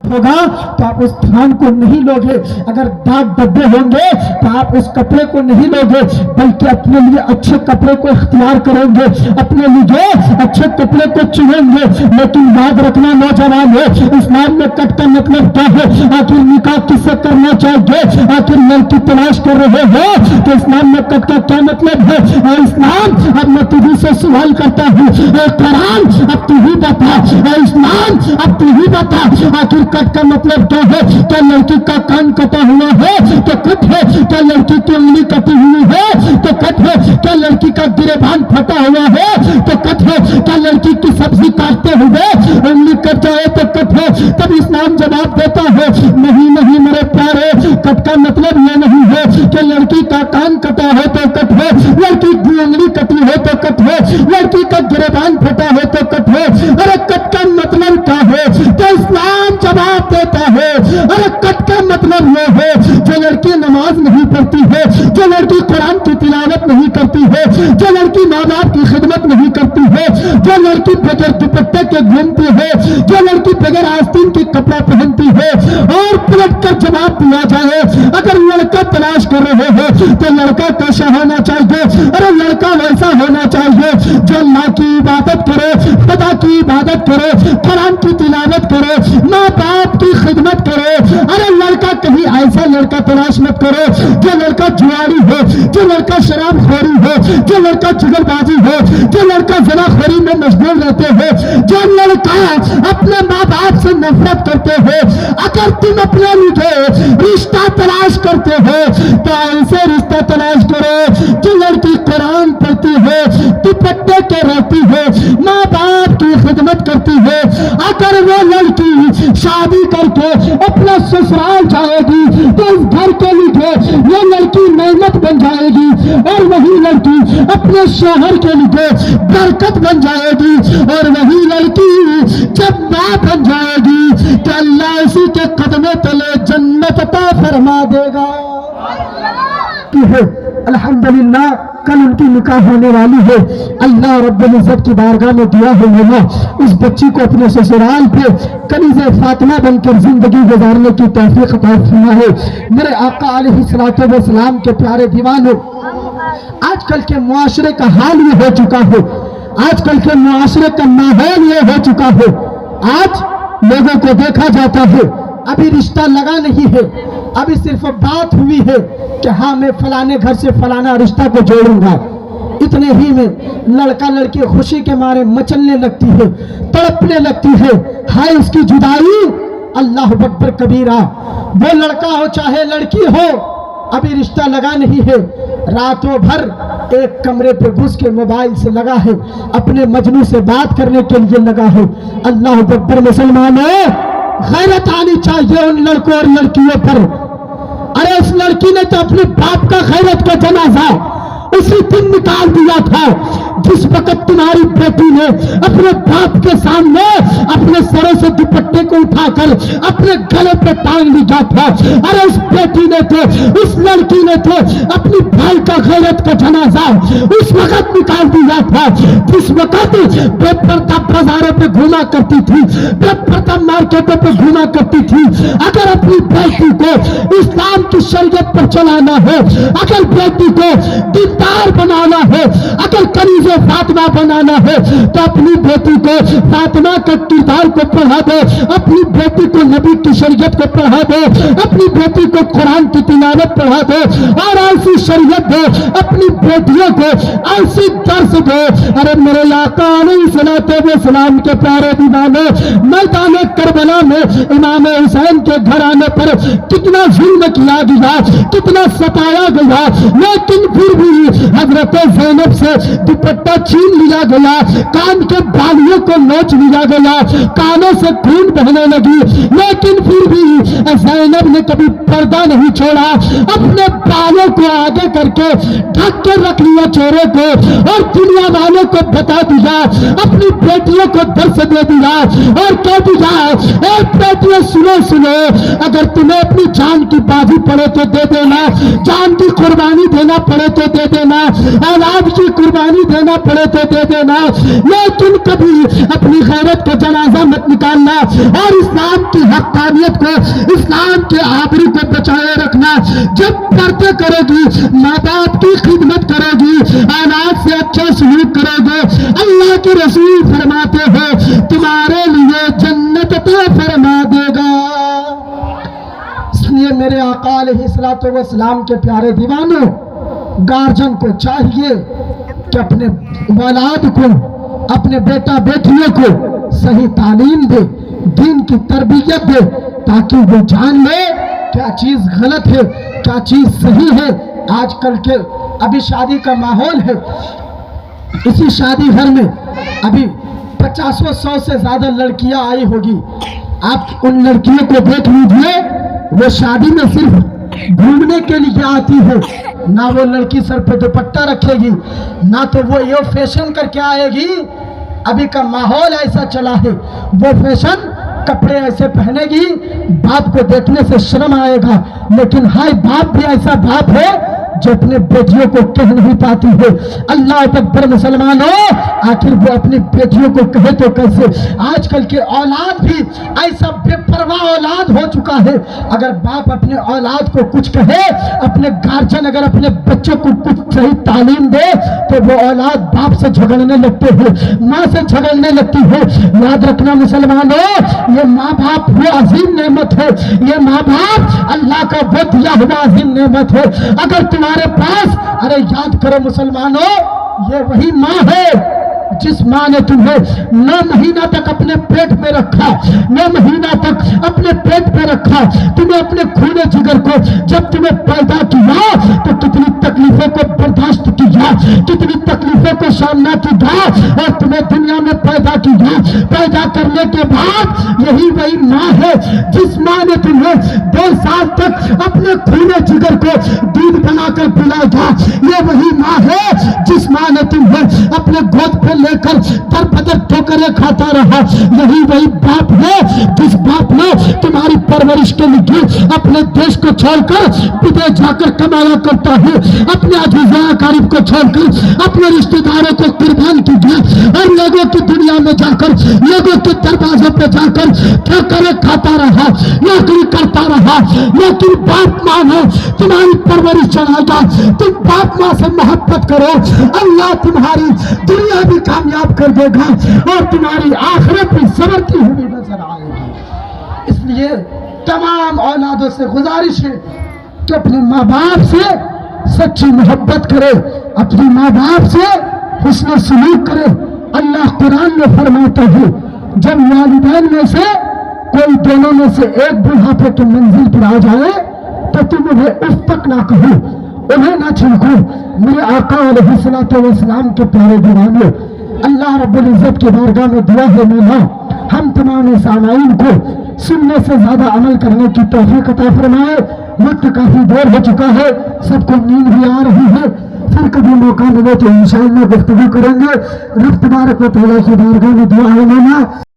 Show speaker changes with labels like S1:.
S1: होगा तो आप उस थान को नहीं लोगे, अगर दाग धब्बे होंगे तो आप उस कपड़े को नहीं लोगे, बल्कि अपने लिए अच्छे कपड़े को इख्तियार करेंगे, अपने लिए अच्छे कपड़े को चुनेंगे। लेकिन याद रखना नौजवान है, इस्लाम में कट का मतलब क्या है? आखिर निकाह किससे करना चाहिए? आखिर लड़की तलाश कर रहे हो तो इस्लाम में कट का क्या मतलब है? इस्लाम, अब मैं तुझे से सवाल करता हूँ, कुरान अब तू ही बता, इस्लाम अब तू ही बता, आखिर कट का मतलब क्या है? क्या लड़की का कान कटा हुआ है तो कट है? क्या लड़की की उंगली कटी हुई है तो कट है? क्या लड़की का गिरेबान फटा हुआ है तो कट है? क्या लड़की की सब्जी काटते हुए उंगली कट जाए तो कट है? तब इस्लाम जवाब देता है, नहीं नहीं मेरे प्यारे, कट का मतलब ये नहीं है कि लड़की का कान कटा है तो कट है, लड़की की उंगली कटी है तो कट है, लड़की का गिरेबान फटा है तो कट है। अरे कट का मतलब क्या है? तो इस्लाम जवाब देता है, अरे कट का मतलब ये है, जो लड़की नमाज नहीं पढ़ती है, जो लड़की कुरान की तिलावत नहीं करती है, जो लड़की माँ बाप की खिदमत नहीं करती है, जो लड़की बगैर दुपट्टे के घूमती है, जो लड़की बगैर आस्तीन की कपड़ा पहनती है, और पलट कर जवाब दिया जाए अगर लड़का तलाश कर रहे हो तो लड़का कैसा होना चाहिए? अरे लड़का वैसा होना चाहिए जो अल्लाह की इबादत करे, खुदा की इबादत करे, कुरान की तिलावत करे, माँ बाप की खिदमत करे। अरे लड़का कहीं ऐसा लड़का तलाश मत करो जो लड़का जुआरी हो, जो लड़का शराब खोरी हो, जो लड़का चुगलबाजी हो, जो लड़का ज़नाखोरी में मशगूल रहते हो, जो लड़का अपने माँ बाप से नफरत करते हो। अगर तुम अपने लिए रिश्ता तलाश करते हो तो ऐसे रिश्ता तलाश करो जो लड़की कुरान पढ़ती है, दुपट्टे के रहती है, माँ बाप की खिदमत करती है। अगर वो लड़की शादी करके अपना ससुराल जाएगी तो इस घर के लिए ये लड़की नेमत बन जाएगी, और वही लड़की अपने शोहर के लिए बरकत बन जाएगी, और वही लड़की जब माँ बन जाएगी तो अल्लाह उसी के कदमों तले जन्नत अता फरमा देगा। अल्हम्दुलिल्लाह कल उनकी निकाह होने वाली है। अल्लाह रब्बुल इज्जत की बारगाह में दिया है मोला उस बच्ची को अपने ससुराल पे कनीज़े फातिमा बनकर जिंदगी गुजारने की तौफीक अता फरमाए। मेरे आका अलैहिस्सलातु वस्सलाम के प्यारे दीवानों, आजकल के मुआशरे का हाल ये हो चुका है, आजकल के मुआशरे का माहौल ये हो चुका है। आज लोगों को देखा जाता है, अभी रिश्ता लगा नहीं है, अभी सिर्फ बात हुई है कि हाँ मैं फलाने घर से फलाना रिश्ता को जोड़ूंगा, इतने ही में लड़का लड़की खुशी के मारे मचलने लगती है, तड़पने लगती है, हाय उसकी जुदाई, अल्लाह अकबर कबीरा। वो लड़का हो चाहे लड़की हो, अभी रिश्ता लगा नहीं है, रातों भर एक कमरे पे घुस के मोबाइल से लगा है, अपने मजनू से बात करने के लिए लगा है। अल्लाह अकबर। मुसलमानों, गैरत आनी चाहिए उन लड़कों और लड़कियों पर। अरे उस लड़की ने तो अपने बाप का गैरत का जनाजा उसी दिन निकाल दिया था जिस वक्त तुम्हारी बेटी ने अपने बाप के सामने अपने सरों से दुपट्टे को उठाकर अपने गले पे टांग लिया था। अरे उस बेटी ने तो, उस लड़की ने तो अपनी भाई का गैरत का जनाजा उस वक्त निकाल दिया था जिस वक्त बेपर्दा बाजारों पे घूमा करती थी, बेपर्दा मार्केटों पे घूमा करती थी। अगर अपनी बेटी को इस्लाम की शरीयत पर चलाना है, अगर बेटी को दीनदार बनाना है, अगर कनीज़े फातिमा बनाना है, तो अपनी बेटी को फातिमा के किरदार को पढ़ा दो, अपनी बेटी को नबी की शरीयत को पढ़ा दो, अपनी बेटी को कुरान की तिलावत पढ़ा दो, और ऐसी शरीयत दो, अपनी बेटियों को ऐसी दर्स दो। अरे मेरे आका अलैहिस्सलातु वस्सलाम के प्यारे दीवाने, मैदान करबला में इमाम हुसैन के घराने पर कितना जुल्म किया गया, कितना सताया गया, लेकिन फिर भी हजरत ज़ैनब से दुपट्टा छीन लिया गया, कान के बालियों को नोच लिया गया, कानों से खून बहने लगी, लेकिन फिर भी ज़ैनब ने कभी पर्दा नहीं छोड़ा, अपने बालों को आगे करके ढक के रख लिया चेहरे को, और दुनिया वालों को बता दिया, अपनी बेटियों को दर्श दे दिया और कह दिया, ए बेटियों सुनो सुनो, अगर तुम्हें अपनी जान की बाजी पड़े तो दे देना, जान की कुर्बानी देना पड़े तो दे देना, औलाद की कुर्बानी देना पड़े तो दे देना, लेकिन कभी अपनी गैरत को जनाजा मत निकालना और इस्लाम की हक्कानियत को, इस्लाम के आबरू को बचाए रखना। जब पर्दे करोगी, माँ बाप की खिदमत करोगी, औलाद से अच्छा सलूक करोगे, अल्लाह के रसूल फरमाते हो तुम्हारे लिए जन्नत अता फरमा देगा। इसलिए मेरे आका अलैहिस्सलातु वस्सलाम के प्यारे दीवानों, गार्जियन को चाहिए कि अपने औलाद को, अपने बेटा बेटियों को सही तालीम दे, दीन की तरबियत दे, ताकि वो जान ले क्या चीज गलत है, क्या चीज सही है। आजकल के अभी शादी का माहौल है, इसी शादी घर में अभी 50-100 से ज्यादा लड़कियां आई होगी। आप उन लड़कियों को देख लीजिए, वो शादी में सिर्फ घूमने के लिए आती है, ना वो लड़की सर पे दुपट्टा रखेगी, ना तो वो ये फैशन करके आएगी। अभी का माहौल ऐसा चला है, वो फैशन कपड़े ऐसे पहनेगी, बाप को देखने से शर्म आएगा। लेकिन हाय, बाप भी ऐसा बाप है जो अपने बेटियों को कह नहीं पाती है। अल्लाह अकबर मुसलमानों, आखिर वो अपनी बेटियों को कहे तो कैसे। आजकल के औलाद भी ऐसा बेपरवाह औलाद हो चुका है, अगर बाप अपने औलाद को कुछ कहे, अपने गार्जियन अगर अपने बच्चों को कुछ सही तालीम दे, तो वो औलाद बाप से झगड़ने लगते हैं, माँ से झगड़ने लगती है। याद रखना मुसलमानों, ये माँ बाप वो अजीम नेमत है, ये माँ बाप अल्लाह का वो दिया हुआ अजीम नेमत है। अगर तुम्हारे पास, अरे याद करो मुसलमानों, ये वही माँ है जिस माँ ने तुम्हें 9 महीना तक अपने पेट में रखा, 9 महीना तक अपने पेट में रखा, तुम्हें अपने खूने जिगर को जब तुम्हें पैदा किया तो कितनी तकलीफों को बर्दाश्त किया, कितनी तकलीफों को सामना किया और तुम्हें दुनिया में पैदा किया। पैदा करने के बाद यही वही माँ है जिस माँ ने तुम्हें 2 साल तक अपने खूने जिगर को दूध बनाकर पिलाया। ये वही माँ है जिस माँ ने तुम्हें अपने गोद पे लेकर दर बदर ठोकरें खाता रहा। यही वही बाप है जिस बाप ने तुम्हारी परवरिश के लिए अपने देश को छोड़कर विदेश जाकर कमाया करता है, अपने अजीज़ा अकारिब को छोड़कर अपने रिश्तेदारों को कुर्बान किया और लोगों की दुनिया में जाकर, लोगों के दरवाजे पे जाकर ठोकरें खाता रहा, नौकरी करता रहा। लेकिन बाप माँ ने तुम्हारी परवरिश चलाएगा। तुम बाप माँ से मोहब्बत करो, अल्लाह तुम्हारी दुनिया भी कामयाब कर देगा और तुम्हारी आखिरत भी संवरती हुई नजर आएगी। इसलिए तमाम औलादों से गुजारिश है कि अपने माँ बाप से सच्ची मोहब्बत करे, अपनी माँ बाप से हुस्न सलूक करे। अल्लाह कुरान में फरमाता है, जब वालिदैन में से कोई दोनों में से एक बुढ़ापे की मंजिल पर आ जाए तो तुम उन्हें उफ तक ना कहो, उन्हें ना छिड़को। मेरे आका अलैहिस्सलातु वस्सलाम के प्यारे दीवानों, अल्लाह रब्बुल इज्जत की बारगाह में दुआ है मौला, हम तमाम सामाईन को सुनने से ज्यादा अमल करने की तौफीक अता फरमाए। वक्त काफी देर हो चुका है, सबको नींद भी आ रही है, फिर कभी मौका मिले तो इंशाअल्लाह गुफ्तगू करेंगे। रब तबारक व तआला की बारगाह में दुआ है मौला।